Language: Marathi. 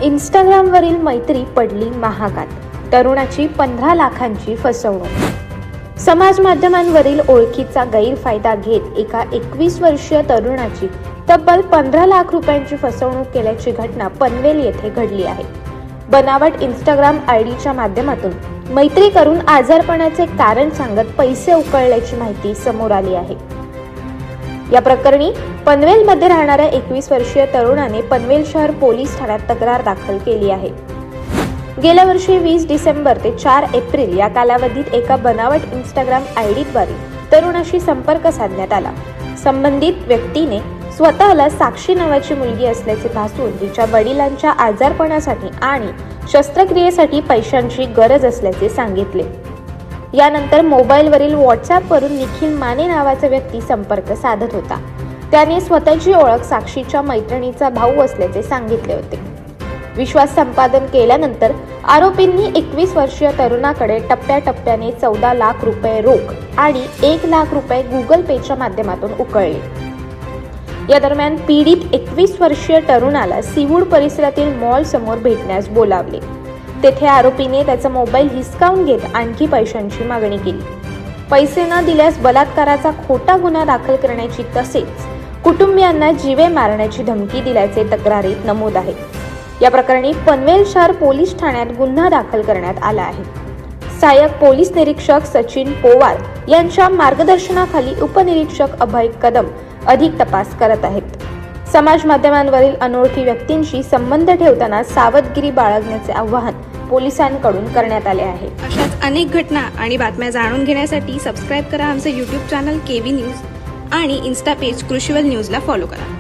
इंस्टाग्रामवरील मैत्री पडली महागात, तरुणाची 15 लाखांची फसवणूक। समाज माध्यमांवरील ओळखीचा गैरफायदा घेत एका 21 वर्षीय तरुणाची तब्बल 15 लाख रुपयांची फसवणूक केल्याची घटना पनवेल येथे घडली आहे। बनावट इंस्टाग्राम आयडीच्या माध्यमातून मैत्री करून आजारपणाचे कारण सांगत पैसे उकळल्याची माहिती समोर आली आहे। या प्रकरणी पनवेलमध्ये राहणाऱ्या 21 वर्षीय तरुणाने पनवेल शहर पोलीस ठाण्यात तक्रार दाखल केली आहे। गेल्या वर्षी 20 डिसेंबर ते 4 एप्रिल या कालावधीत एका बनावट इंस्टाग्राम आयडीद्वारे तरुणाशी संपर्क साधण्यात आला। संबंधित व्यक्तीने स्वतःला साक्षी नावाची मुलगी असल्याचे भासवून तिच्या वडिलांच्या आजारपणासाठी आणि शस्त्रक्रियेसाठी पैशांची गरज असल्याचे सांगितले। यानंतर मोबाईलवरील व्हॉट्सअॅपवरून निखिल माने नावाचा व्यक्ती संपर्क साधत होता। त्याने स्वतःची ओळख साक्षीच्या मैत्रिणीचा भाऊ असल्याचे सांगितले होते। विश्वास संपादन केल्यानंतर आरोपींनी 21 वर्षीय तरुणाकडे टप्प्याटप्प्याने 14 लाख रुपये रोख आणि 1 लाख रुपये गुगल पेच्या माध्यमातून उकळले। या दरम्यान पीडित 21 वर्षीय तरुणाला सीवूड परिसरातील मॉल समोर भेटण्यास बोलावले। तेथे आरोपीने त्याचा मोबाईल हिसकावून घेत आणखी पैशांची मागणी केली। पैसे न दिल्यास बलात्काराचा खोटा गुन्हा दाखल करण्याची तसेच कुटुंबियांना जीवे मारण्याची धमकी दिल्याचे तक्रारीत नमूद आहे। या प्रकरणी पनवेल शहर पोलीस ठाण्यात गुन्हा दाखल करण्यात आला आहे। सहाय्यक पोलीस निरीक्षक सचिन पोवार यांच्या मार्गदर्शनाखाली उपनिरीक्षक अभय कदम अधिक तपास करत आहेत। समाज माध्यमांवरील अनोळखी व्यक्तींशी संबंध ठेवताना सावधगिरी बाळगण्याचे आवाहन पोलिसांकडून करण्यात आले आहे। अशाच अनेक घटना आणि बातम्या जाणून घेण्यासाठी सबस्क्राईब करा आमचे YouTube चॅनल केवी न्यूज आणि इन्स्टा पेज कृषीवल न्यूजला फॉलो करा।